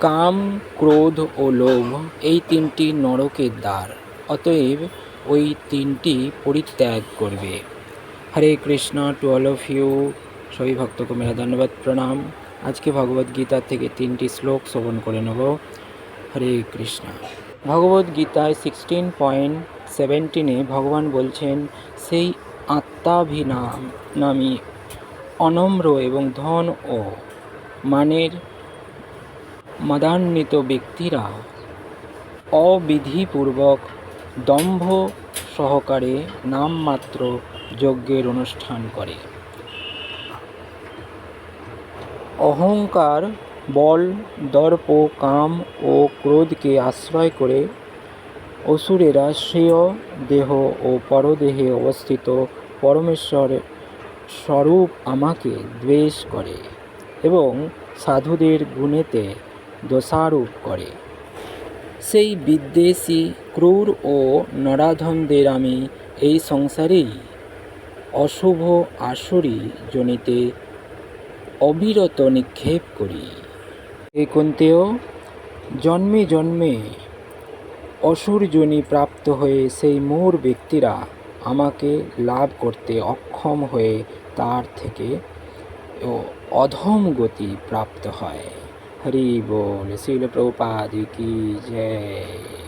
কাম, ক্রোধ ও লোভ এই তিনটি নরকের দ্বার, অতএব ওই তিনটি পরিত্যাগ করবে। Hare Krishna to all of you. সবই ভক্তকে মেরা ধন্যবাদ প্রণাম। আজকে ভগবদ্গীতা থেকে 3টি শ্লোক শ্রবণ করে নেব। হরে কৃষ্ণ। ভগবদ্গীতায় 16.17 ভগবান বলছেন, সেই আত্মাভিমানী, অনম্র এবং ধন ও মানের মদান্বিত ব্যক্তিরা অবিধিপূর্বক দম্ভ সহকারে নামমাত্র যজ্ঞের অনুষ্ঠান করে। অহংকার, বল, দর্প, কাম ও ক্রোধকে আশ্রয় করে অসুরেরা শ্রেয় দেহ ও পরদেহে অবস্থিত পরমেশ্বর স্বরূপ আমাকে দ্বেষ করে এবং সাধুদের গুণেতে দোষারোপ করে। সেই বিদ্বেষী, ক্রূর ও নরাধমদের আমি এই সংসারেই অশুভ আসুরি জনিতে অবিরত নিক্ষেপ করি। এই কুন্তেয়, জন্মে জন্মে অসুরযোনি প্রাপ্ত হয়ে সেই মূঢ় ব্যক্তিরা আমাকে লাভ করতে অক্ষম হয়ে তার থেকে অধম গতি প্রাপ্ত হয়। হরি বল। শিল প্রভুপাদ কি জয়।